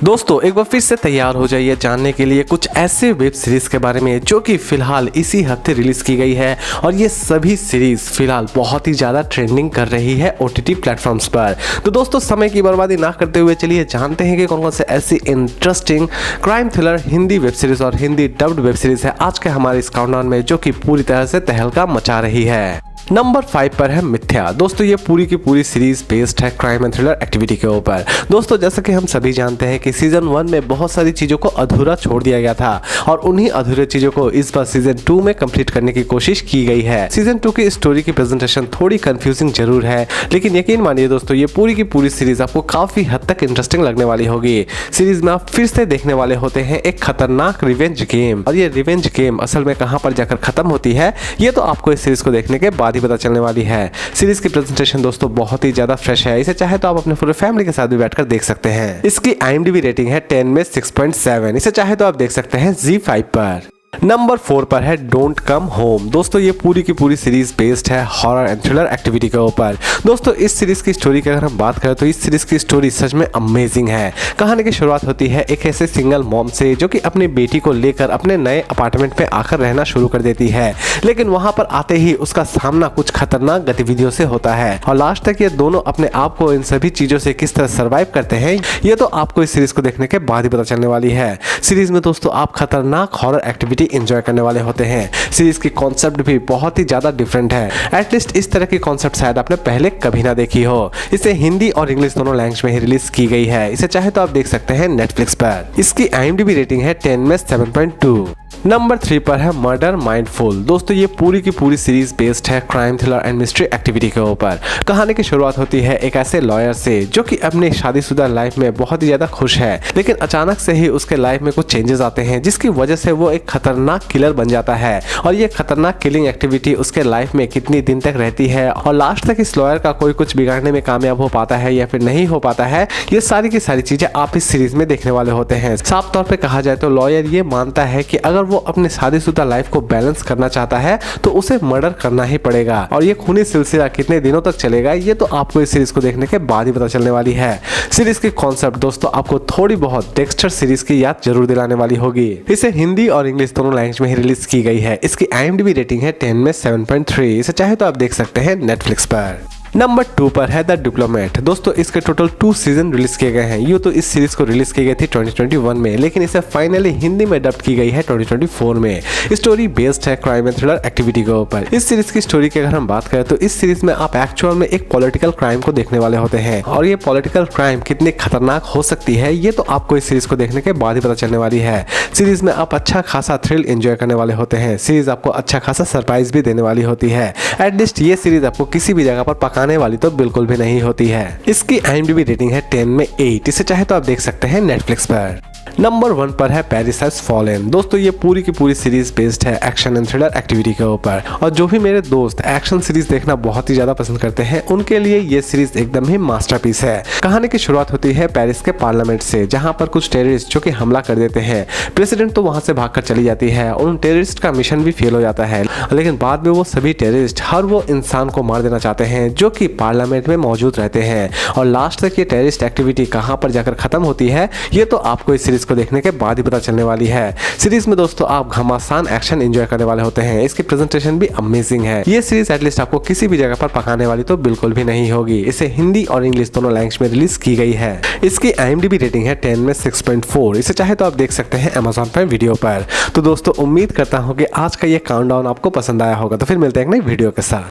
दोस्तों एक बार फिर से तैयार हो जाइए जानने के लिए कुछ ऐसे वेब सीरीज के बारे में जो कि फिलहाल इसी हफ्ते रिलीज की गई है और ये सभी सीरीज फिलहाल बहुत ही ज्यादा ट्रेंडिंग कर रही है ओटीटी प्लेटफॉर्म्स पर। तो दोस्तों समय की बर्बादी ना करते हुए चलिए जानते हैं कि कौन कौन से ऐसी interesting crime thriller Hindi web series और हिंदी डब्ड वेब सीरीज है आज के हमारे इस काउंटडाउन में जो कि पूरी तरह से तहलका मचा रही है। नंबर 5 पर है मिथ्या। दोस्तों ये पूरी की पूरी सीरीज बेस्ड है क्राइम एंड थ्रिलर एक्टिविटी के ऊपर। दोस्तों जैसा कि हम सभी जानते हैं कि सीजन 1 में बहुत सारी चीजों को अधूरा छोड़ दिया गया था और उन्हीं अधूरे चीजों को इस बार सीजन 2 में कंप्लीट करने की कोशिश की गई है। सीजन 2 की स्टोरी की प्रेजेंटेशन थोड़ी कंफ्यूजिंग जरूर है, लेकिन यकीन मानिए दोस्तों ये पूरी की पूरी सीरीज आपको काफी हद तक इंटरेस्टिंग लगने वाली होगी। सीरीज में आप फिर से देखने वाले होते हैं एक खतरनाक रिवेंज गेम, और ये रिवेंज गेम असल में कहां पर जाकर खत्म होती है ये तो आपको इस सीरीज को देखने के बाद ही पता चलने वाली है। सीरीज की प्रेजेंटेशन दोस्तों बहुत ही ज्यादा फ्रेश है, इसे चाहे तो आप अपने पूरे फैमिली के साथ भी बैठकर देख सकते हैं। इसकी IMDb रेटिंग है 10 में 6.7, इसे चाहे तो आप देख सकते हैं ZEE5 पर। नंबर 4 पर है डोंट कम होम। दोस्तों ये पूरी की पूरी सीरीज बेस्ड है हॉरर एंड थ्रिलर एक्टिविटी के ऊपर। दोस्तों इस सीरीज की स्टोरी की अगर हम बात करें तो इस सीरीज की स्टोरी सच में अमेजिंग है। कहानी की शुरुआत होती है एक ऐसे सिंगल मॉम से जो कि अपनी बेटी को लेकर अपने नए अपार्टमेंट में आकर रहना शुरू कर देती है, लेकिन वहां पर आते ही उसका सामना कुछ खतरनाक गतिविधियों से होता है और लास्ट तक ये दोनों अपने आप को इन सभी चीजों से किस तरह सर्वाइव करते हैं ये तो आपको इस सीरीज को देखने के बाद ही पता चलने वाली है। सीरीज में दोस्तों आप खतरनाक हॉरर एक्टिविटी एंजॉय करने वाले होते हैं। सीरीज की कॉन्सेप्ट भी बहुत ही ज्यादा डिफरेंट है, एटलीस्ट इस तरह की कॉन्सेप्ट शायद आपने पहले कभी ना देखी हो। इसे हिंदी और इंग्लिश दोनों लैंग्वेज में ही रिलीज की गई है, इसे चाहे तो आप देख सकते हैं नेटफ्लिक्स पर। इसकी IMDb रेटिंग है 10 में 7.2। नंबर 3 पर है मर्डर माइंडफुल। दोस्तों ये पूरी की पूरी सीरीज बेस्ड है crime thriller and mystery activity के ऊपर। कहानी की शुरुआत होती है एक ऐसे लॉयर से जो कि अपनी शादीशुदा लाइफ में बहुत ही ज्यादा खुश है, लेकिन अचानक से ही उसके लाइफ में कुछ चेंजेस आते हैं जिसकी वजह से वो एक खतरनाक किलर बन जाता है और ये खतरनाक किलिंग एक्टिविटी उसके लाइफ में कितनी दिन तक रहती है और लास्ट तक इस लॉयर का कोई कुछ बिगाड़ने में कामयाब हो पाता है या फिर नहीं हो पाता है, ये सारी की सारी चीजें आप इस सीरीज में देखने वाले होते हैं। साफ तौर पे कहा जाए तो लॉयर ये मानता है कि अगर वो अपने शादीशुदा लाइफ को बैलेंस करना चाहता है तो उसे मर्डर करना ही पड़ेगा और ये खूनी सिलसिला कितने दिनों तक चलेगा ये तो आपको इस सीरीज को देखने के बाद ही पता चलने वाली है। सीरीज की कॉन्सेप्ट दोस्तों आपको थोड़ी बहुत डेक्स्टर सीरीज की याद जरूर दिलाने वाली होगी। इसे हिंदी और इंग्लिश दोनों लैंग्वेज में ही रिलीज की गई है। इसकी IMDb रेटिंग है 10 में 7.3, इसे चाहे तो आप देख सकते हैं नेटफ्लिक्स पर। नंबर 2 पर है द डिप्लोमेट। दोस्तों इसके टोटल 2 सीजन रिलीज किए गए हैं। ये तो इस सीरीज को रिलीज की गई थी 2021 में, लेकिन इसे फाइनली हिंदी में डब की गई है 2024 में। स्टोरी बेस्ड है क्राइम एंड थ्रिलर एक्टिविटी के ऊपर। इस सीरीज की स्टोरी की अगर हम बात करें तो इस सीरीज में आप एक्चुअल में एक पॉलिटिकल क्राइम को देखने वाले होते हैं और ये पॉलिटिकल क्राइम कितनी खतरनाक हो सकती है ये तो आपको इस सीरीज को देखने के बाद ही पता चलने वाली है। सीरीज में आप अच्छा खासा थ्रिल एंजॉय करने वाले होते हैं। सीरीज आपको अच्छा खासा सरप्राइज भी देने वाली होती है। एटलीस्ट ये सीरीज आपको किसी भी जगह पर आने वाली तो बिल्कुल भी नहीं होती है। इसकी IMDb रेटिंग है 10 में 8, इसे चाहे तो आप देख सकते हैं नेटफ्लिक्स पर। नंबर 1 पर है पेरिस हैज फॉलन। दोस्तों ये पूरी की पूरी सीरीज बेस्ड है एक्शन एंड थ्रिलर एक्टिविटी के ऊपर और जो भी मेरे दोस्त एक्शन सीरीज देखना बहुत ही ज्यादा पसंद करते हैं उनके लिए ये सीरीज एकदम ही मास्टरपीस है। कहानी की शुरुआत होती है पेरिस के पार्लियामेंट से, जहां पर कुछ टेररिस्ट जो कि हमला कर देते हैं। प्रेसिडेंट तो वहां से भागकर चली जाती है और उन टेररिस्ट का मिशन भी फेल हो जाता है, लेकिन बाद में वो सभी टेररिस्ट हर वो इंसान को मार देना चाहते हैं जो कि पार्लियामेंट में मौजूद रहते हैं और लास्ट तक ये टेररिस्ट एक्टिविटी कहां पर जाकर खत्म होती है ये तो आपको इस सीरीज को देखने के बाद ही पता चलने वाली है। सीरीज में दोस्तों आप घमासान एक्शन एंजॉय करने वाले होते हैं। इसकी प्रेजेंटेशन भी अमेजिंग है। ये सीरीज एटलीस्ट आपको किसी भी जगह पर पकाने वाली तो बिल्कुल भी नहीं होगी। इसे हिंदी और इंग्लिश दोनों लैंग्वेज में रिलीज की गई है। इसकी IMDb रेटिंग है 10 में 6.4, इसे चाहे तो आप देख सकते हैं Amazon प्राइम वीडियो पर। तो दोस्तों उम्मीद करता हूँ कि आज का ये काउंटडाउन आपको पसंद आया होगा। तो फिर मिलते हैं एक नई वीडियो के साथ।